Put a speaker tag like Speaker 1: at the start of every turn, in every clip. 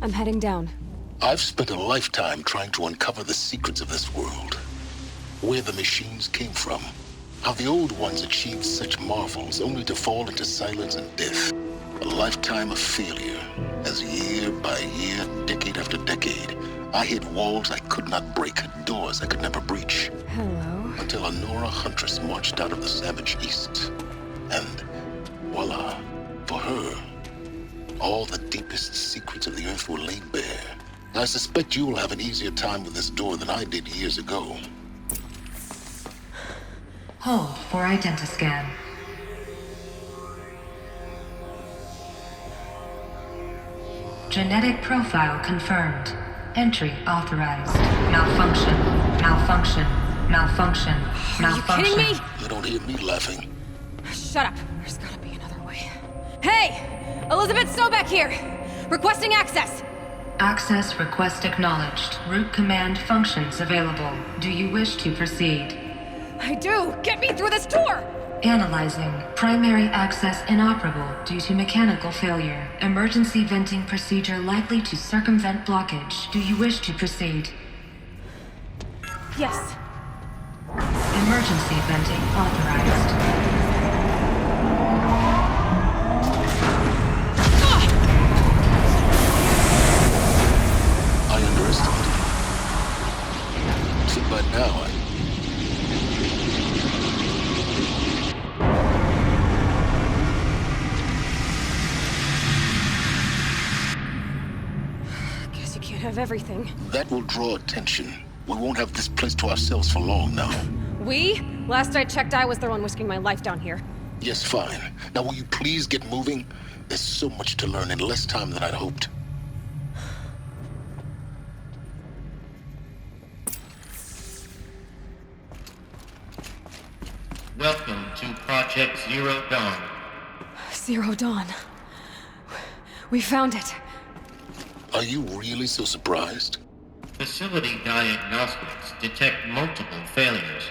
Speaker 1: I'm heading down.
Speaker 2: I've spent a lifetime trying to uncover the secrets of this world. Where the machines came from. How the old ones achieved such marvels only to fall into silence and death. A lifetime of failure, as year by year, decade after decade, I hit walls I could not break, doors I could never breach.
Speaker 1: Hello.
Speaker 2: Until a Nora huntress marched out of the savage east. And voila, for her, all the deepest secrets of the earth were laid bare. I suspect you will have an easier time with this door than I did years ago.
Speaker 3: Hold for identiscan. Genetic profile confirmed. Entry authorized. Malfunction. Malfunction. Malfunction. Malfunction.
Speaker 1: Are you kidding me?
Speaker 2: You don't hear me laughing.
Speaker 1: Shut up. There's gotta be another way. Hey! Elizabeth Sobek here! Requesting access!
Speaker 3: Access request acknowledged. Root command functions available. Do you wish to proceed?
Speaker 1: I do! Get me through this door!
Speaker 3: Analyzing. Primary access inoperable due to mechanical failure. Emergency venting procedure likely to circumvent blockage. Do you wish to proceed?
Speaker 1: Yes.
Speaker 3: Emergency venting authorized.
Speaker 2: I underestimated. See, by now
Speaker 1: Guess you can't have everything.
Speaker 2: that will draw attention. We won't have this place to ourselves for long now.
Speaker 1: We? Last I checked, I was the one risking my life down here.
Speaker 2: Yes, fine. Now will you please get moving? There's so much to learn in less time than I'd hoped.
Speaker 4: Welcome to Project Zero Dawn.
Speaker 1: Zero Dawn. We found it.
Speaker 2: Are you really so surprised?
Speaker 4: Facility diagnostics detect multiple failures.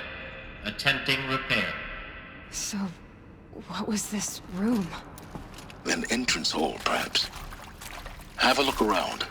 Speaker 4: Attempting repair.
Speaker 1: So, what was this room?
Speaker 2: An entrance hall, perhaps. Have a look around.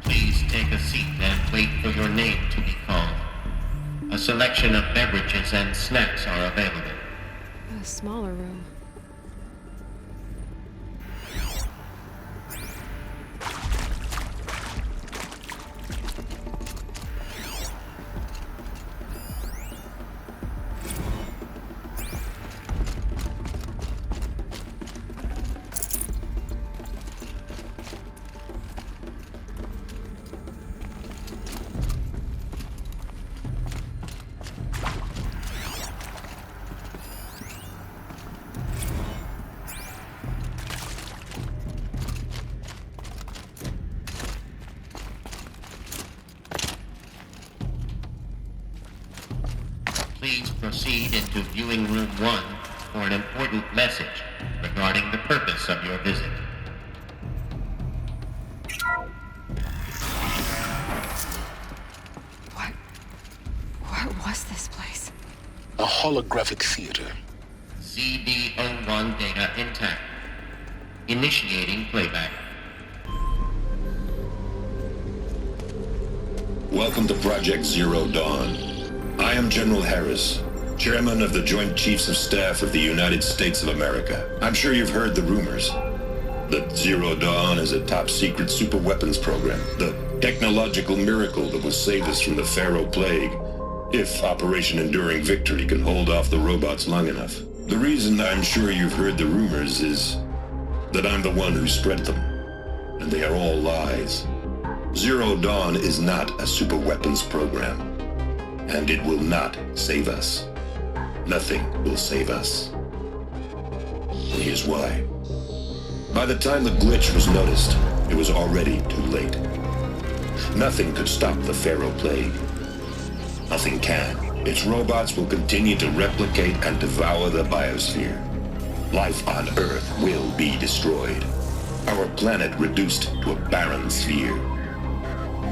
Speaker 4: Please take a seat and wait for your name to be called. A selection of beverages and snacks are available.
Speaker 1: A smaller room.
Speaker 4: Please proceed into viewing room 1 for an important message regarding the purpose of your visit.
Speaker 1: What was this place?
Speaker 2: A holographic theater.
Speaker 4: CD01 data intact. Initiating playback.
Speaker 5: Welcome to Project Zero Dawn. I am General Harris, Chairman of the Joint Chiefs of Staff of the United States of America. I'm sure you've heard the rumors that Zero Dawn is a top-secret superweapons program, the technological miracle that will save us from the Pharaoh Plague, if Operation Enduring Victory can hold off the robots long enough. The reason I'm sure you've heard the rumors is that I'm the one who spread them, and they are all lies. Zero Dawn is not a superweapons program, and it will not save us. Nothing will save us. And here's why. By the time the glitch was noticed, it was already too late. Nothing could stop the Pharaoh Plague. Nothing can. Its robots will continue to replicate and devour the biosphere. Life on Earth will be destroyed. Our planet reduced to a barren sphere.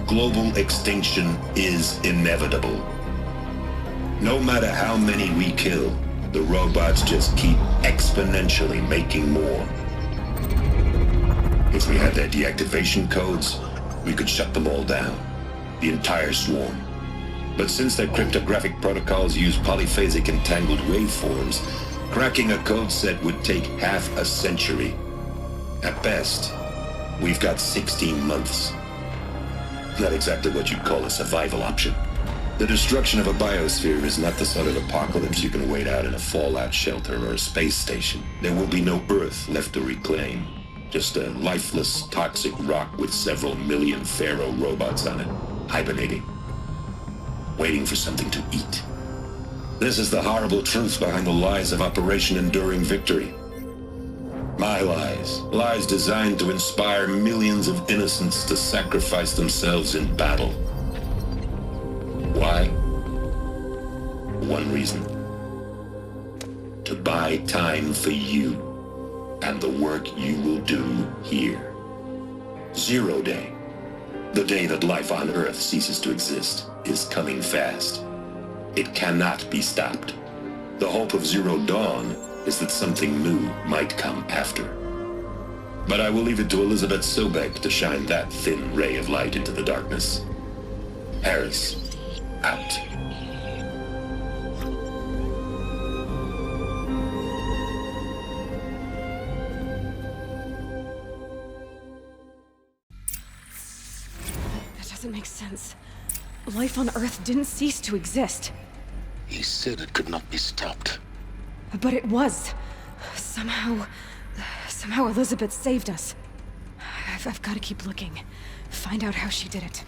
Speaker 5: Global extinction is inevitable. No matter how many we kill, the robots just keep exponentially making more. If we had their deactivation codes, we could shut them all down. The entire swarm. But since their cryptographic protocols use polyphasic entangled waveforms, cracking a code set would take half a century. At best, we've got 16 months. Not exactly what you'd call a survival option. The destruction of a biosphere is not the sort of apocalypse you can wait out in a fallout shelter or a space station. There will be no Earth left to reclaim. Just a lifeless, toxic rock with several million Pharaoh robots on it, hibernating, waiting for something to eat. This is the horrible truth behind the lies of Operation Enduring Victory. My lies. Lies designed to inspire millions of innocents to sacrifice themselves in battle. Why? One reason. To buy time for you and the work you will do here. 0 Day, the day that life on Earth ceases to exist, is coming fast. It cannot be stopped. The hope of Zero Dawn is that something new might come after. But I will leave it to Elizabeth Sobek to shine that thin ray of light into the darkness. Harris, out.
Speaker 1: That doesn't make sense. Life on Earth didn't cease to exist.
Speaker 2: He said it could not be stopped.
Speaker 1: But it was. Somehow Elizabeth saved us. I've got to keep looking. Find out how she did it.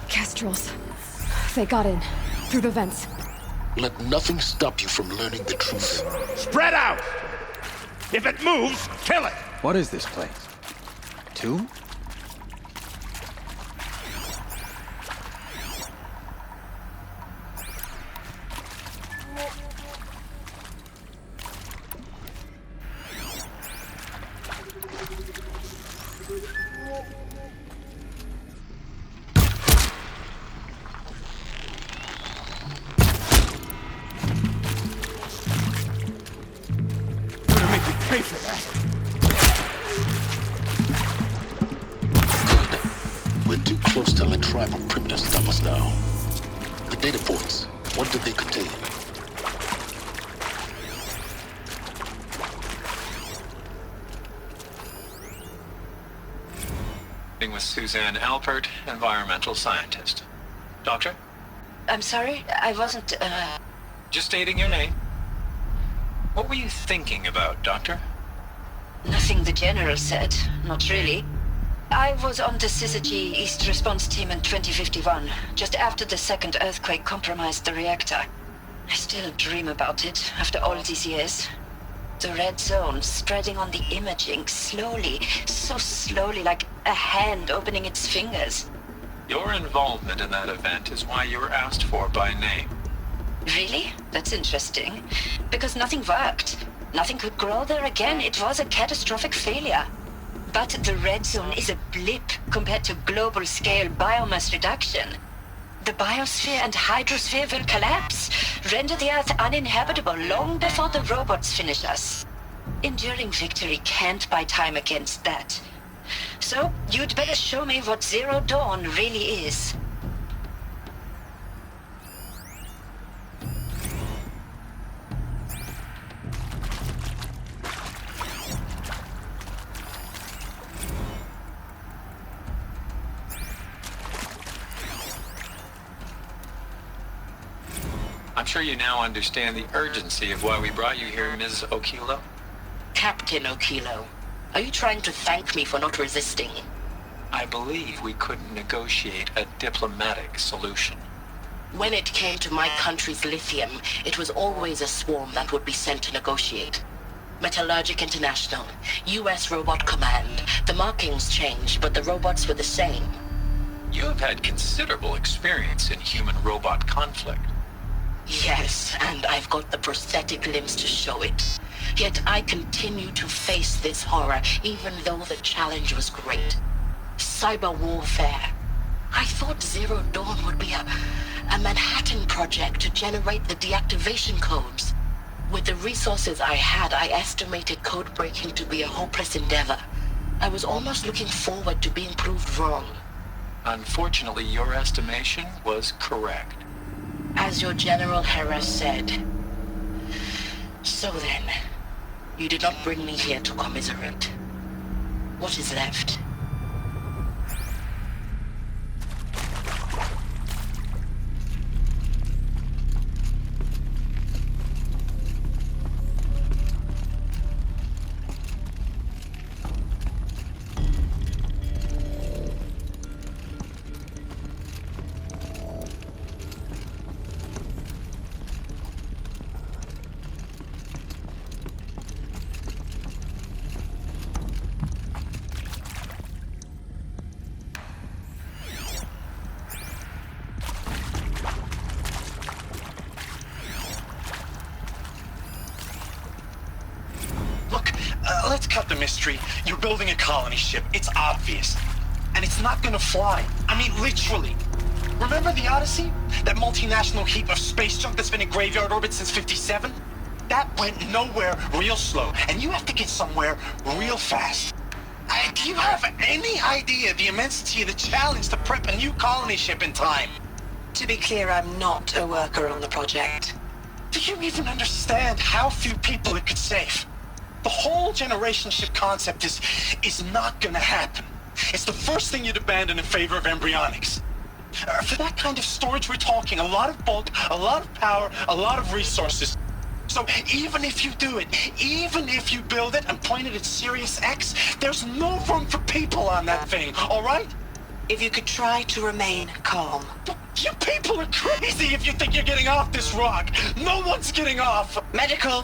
Speaker 1: Kestrels. They got in. Through the vents.
Speaker 2: Let nothing stop you from learning the truth.
Speaker 6: Spread out! If it moves, kill it!
Speaker 7: What is this place? Two?
Speaker 6: Gonna make you pay for that.
Speaker 2: We're too close to let tribal primitives stop us now. The data points, what did they contain?
Speaker 8: With Suzanne Alpert, environmental scientist. Doctor?
Speaker 9: I'm sorry, I wasn't,
Speaker 8: Just stating your name. What were you thinking about, Doctor?
Speaker 9: nothing the General said. Not really. I was on the Syzygy East Response Team in 2051, just after the second earthquake compromised the reactor. I still dream about it, after all these years. The red zone spreading on the imaging, slowly, so slowly, like a hand opening its fingers.
Speaker 8: Your involvement in that event is why you were asked for by name.
Speaker 9: Really? That's interesting. Because nothing worked. Nothing could grow there again. It was a catastrophic failure. But the red zone is a blip compared to global-scale biomass reduction. The biosphere and hydrosphere will collapse, render the Earth uninhabitable long before the robots finish us. Enduring Victory can't buy time against that. So, you'd better show me what Zero Dawn really is.
Speaker 8: I'm sure you now understand the urgency of why we brought you here, Ms. Okilo.
Speaker 9: Captain Okilo, are you trying to thank me for not resisting?
Speaker 8: I believe we couldn't negotiate a diplomatic solution.
Speaker 10: When it came to my country's lithium, it was always a swarm that would be sent to negotiate. Metallurgic International, US Robot Command. The markings changed, but the robots were the same.
Speaker 8: You have had considerable experience in human-robot conflict.
Speaker 10: Yes, and I've got the prosthetic limbs to show it. Yet I continue to face this horror, even though the challenge was great. Cyber warfare. I thought Zero Dawn would be a Manhattan project to generate the deactivation codes. With the resources I had, I estimated code breaking to be a hopeless endeavor. I was almost looking forward to being proved wrong.
Speaker 8: Unfortunately, your estimation was correct.
Speaker 10: As your General Harris said. So then, you did not bring me here to commiserate. What is left?
Speaker 6: Let's cut the mystery. You're building a colony ship. It's obvious. And it's not gonna fly. I mean, literally. Remember the Odyssey? That multinational heap of space junk that's been in graveyard orbit since '57? That went nowhere real slow. And you have to get somewhere real fast. Do you have any idea the immensity of the challenge to prep a new colony ship in time?
Speaker 10: To be clear, I'm not a worker on the project.
Speaker 6: Do you even understand how few people it could save? The whole generation ship concept is not gonna happen. It's the first thing you'd abandon in favor of embryonics. For that kind of storage, we're talking a lot of bulk, a lot of power, a lot of resources. So even if you do it, even if you build it and point it at Sirius X, there's no room for people on that thing, all right?
Speaker 10: If you could try to remain calm.
Speaker 6: You people are crazy if you think you're getting off this rock. No one's getting off.
Speaker 10: Medical.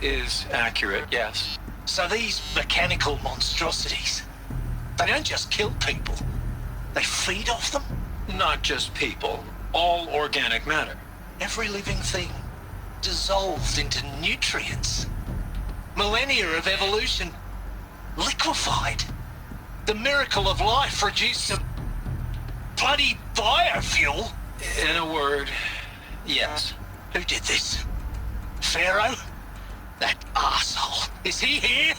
Speaker 8: Is accurate, yes.
Speaker 6: So these mechanical monstrosities, they don't just kill people, they feed off them?
Speaker 8: Not just people, all organic matter.
Speaker 6: Every living thing dissolved into nutrients. Millennia of evolution liquefied. The miracle of life reduced to bloody biofuel.
Speaker 8: In a word, yes.
Speaker 6: Who did this? Pharaoh? That arsehole. Is he here?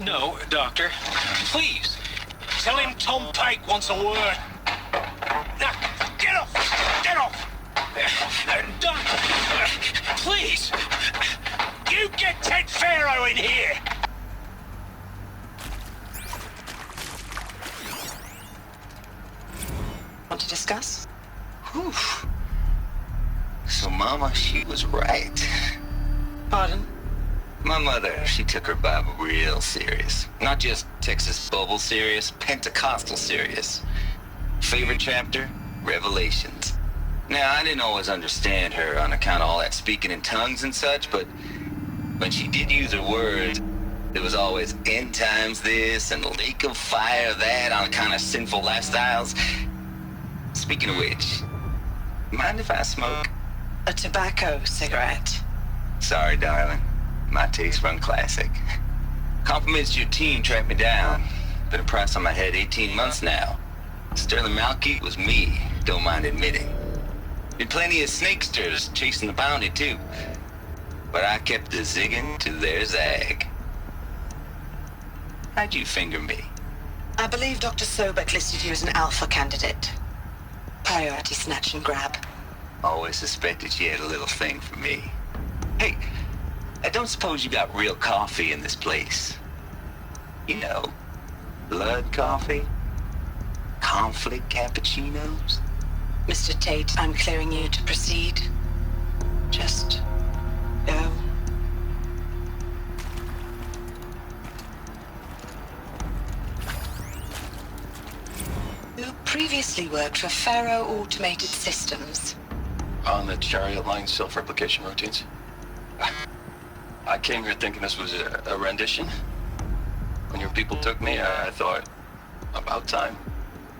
Speaker 8: No, Doctor.
Speaker 6: Please, tell him Tom Pike wants a word. Now, get off! Get off!
Speaker 8: Doctor!
Speaker 6: Please! You get Ted Pharaoh in here!
Speaker 10: Want to discuss?
Speaker 7: Whew. So Mama, she was right.
Speaker 10: Pardon?
Speaker 7: My mother, she took her Bible real serious. Not just Texas Bible serious, Pentecostal serious. Favorite chapter? Revelations. Now, I didn't always understand her on account of all that speaking in tongues and such, but when she did use her words, there was always end times this and lake of fire that on account of sinful lifestyles. Speaking of which, mind if I smoke?
Speaker 10: A tobacco cigarette.
Speaker 7: Sorry, darling. My taste run classic. Compliments to your team tracked me down. Been a price on my head 18 months now. Sterling Malky was me, don't mind admitting. Been plenty of snakesters chasing the bounty too. But I kept the zigging to their zag. How'd you finger me?
Speaker 10: I believe Dr. Sobek listed you as an alpha candidate. Priority snatch and grab.
Speaker 7: Always suspected she had a little thing for me. Hey, I don't suppose you got real coffee in this place? You know, blood coffee? Conflict cappuccinos?
Speaker 10: Mr. Tate, I'm clearing you to proceed. Just go. You previously worked for Faro Automated Systems.
Speaker 11: On the Chariot Line self-replication routines? I came here thinking this was a rendition. When your people took me, I thought, about time.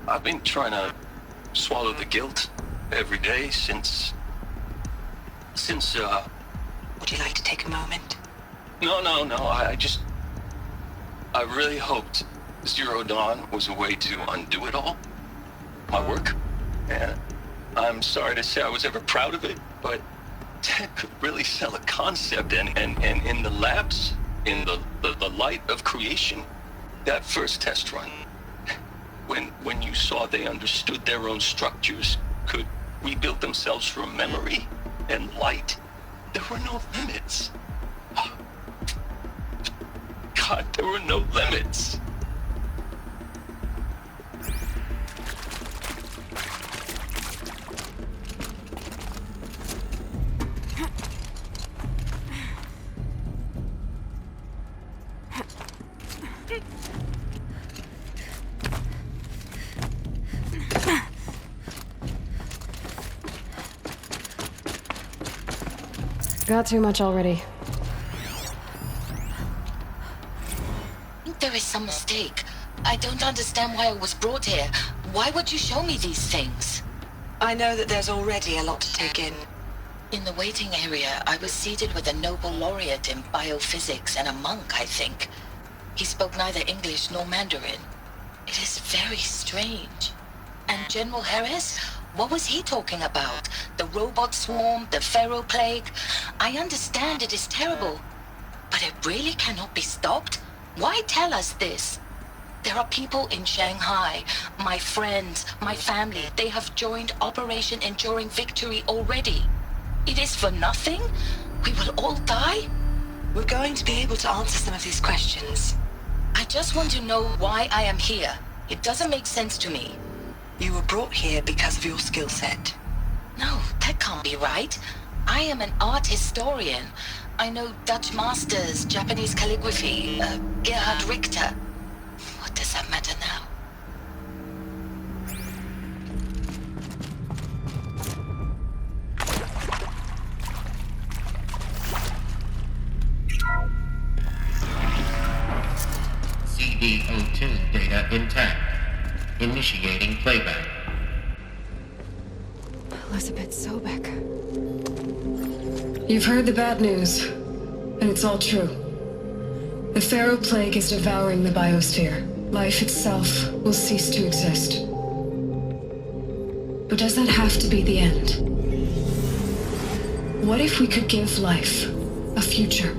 Speaker 11: I've been trying to swallow the guilt every day since...
Speaker 10: Would you like to take a moment?
Speaker 11: No, I really hoped Zero Dawn was a way to undo it all. My work. And I'm sorry to say I was ever proud of it, but Tech could really sell a concept, and in the labs, in the light of creation, that first test run, when you saw they understood their own structures, could rebuild themselves from memory and light, there were no limits. God, there were no limits.
Speaker 1: Got too much already.
Speaker 10: I think there is some mistake. I don't understand why I was brought here. Why would you show me these things? I know that there's already a lot to take in. In the waiting area, I was seated with a Nobel laureate in biophysics and a monk, I think. He spoke neither English nor Mandarin. It is very strange. And General Harris? What was he talking about? The robot swarm, the Pharaoh plague? I understand it is terrible, but it really cannot be stopped? Why tell us this? There are people in Shanghai, my friends, my family. They have joined Operation Enduring Victory already. It is for nothing? We will all die? We're going to be able to answer some of these questions. I just want to know why I am here. It doesn't make sense to me. You were brought here because of your skill set. No, that can't be right. I am an art historian. I know Dutch masters, Japanese calligraphy, Gerhard Richter. What does that matter now?
Speaker 4: CD02 data intact. Initiating playback.
Speaker 1: Elizabeth Sobek.
Speaker 12: You've heard the bad news, and it's all true. The Pharaoh plague is devouring the biosphere. Life itself will cease to exist. But does that have to be the end? What if we could give life a future?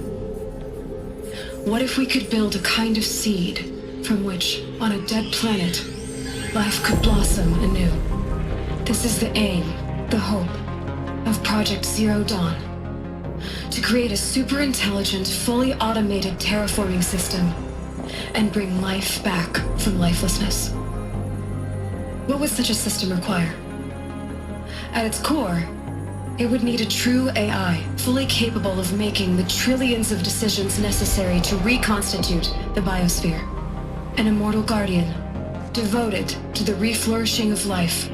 Speaker 12: What if we could build a kind of seed from which, on a dead planet, life could blossom anew? This is the aim, the hope, of Project Zero Dawn. To create a super-intelligent, fully automated terraforming system and bring life back from lifelessness. What would such a system require? At its core, it would need a true AI, fully capable of making the trillions of decisions necessary to reconstitute the biosphere. An immortal guardian, devoted to the reflourishing of life.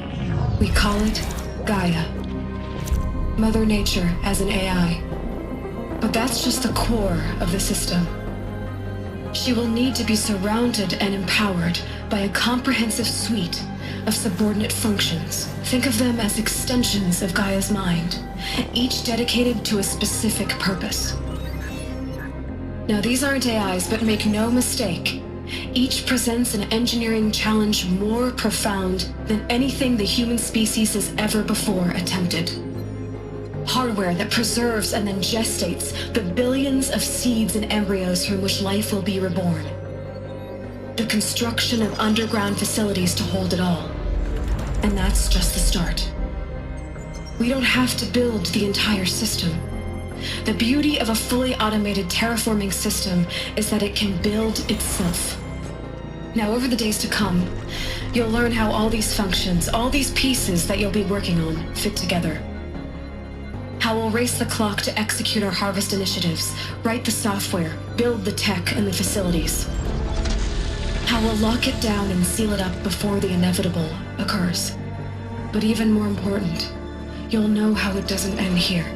Speaker 12: We call it Gaia. Mother Nature as an AI. But that's just the core of the system. She will need to be surrounded and empowered by a comprehensive suite of subordinate functions. Think of them as extensions of Gaia's mind, each dedicated to a specific purpose. Now, these aren't AIs, but make no mistake, each presents an engineering challenge more profound than anything the human species has ever before attempted. Hardware that preserves and then gestates the billions of seeds and embryos from which life will be reborn. The construction of underground facilities to hold it all. And that's just the start. We don't have to build the entire system. The beauty of a fully automated terraforming system is that it can build itself. Now, over the days to come, you'll learn how all these functions, all these pieces that you'll be working on, fit together. How we'll race the clock to execute our harvest initiatives, write the software, build the tech and the facilities. How we'll lock it down and seal it up before the inevitable occurs. But even more important, you'll know how it doesn't end here.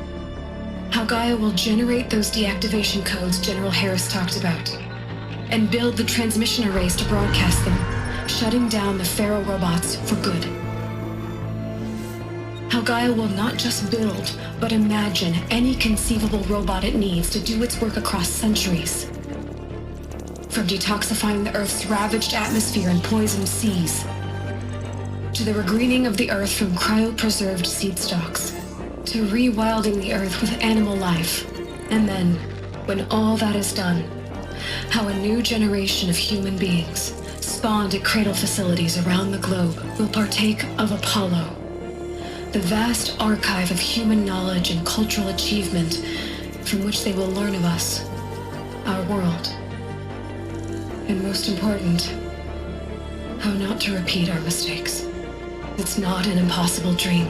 Speaker 12: How Gaia will generate those deactivation codes General Harris talked about, and build the transmission arrays to broadcast them, shutting down the Pharaoh robots for good. How Gaia will not just build, but imagine any conceivable robot it needs to do its work across centuries. From detoxifying the Earth's ravaged atmosphere and poisoned seas, to the regreening of the Earth from cryopreserved seed stalks, to rewilding the Earth with animal life. And then, when all that is done, how a new generation of human beings, spawned at cradle facilities around the globe, will partake of Apollo, the vast archive of human knowledge and cultural achievement from which they will learn of us, our world. And most important, how not to repeat our mistakes. It's not an impossible dream.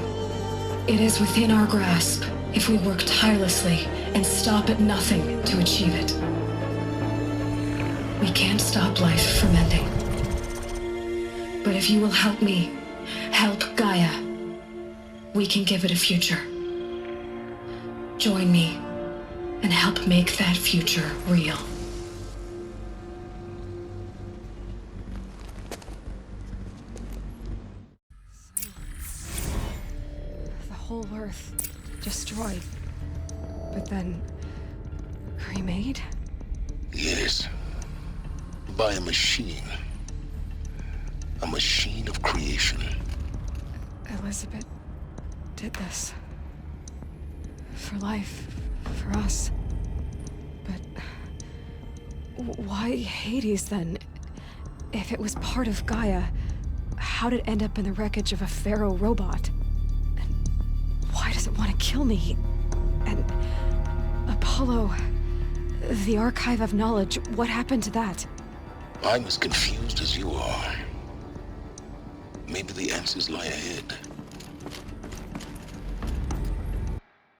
Speaker 12: It is within our grasp if we work tirelessly and stop at nothing to achieve it. We can't stop life from ending. But if you will help me, help Gaia, we can give it a future. Join me and help make that future real.
Speaker 1: The whole Earth destroyed, but then remade?
Speaker 2: Yes. By a machine. A machine of creation.
Speaker 1: Elizabeth did this. For life, for us. But why Hades then? If it was part of Gaia, how'd it end up in the wreckage of a Pharaoh robot? And why does it want to kill me? And Apollo, the archive of knowledge, what happened to that?
Speaker 2: I'm as confused as you are. Maybe the answers lie ahead.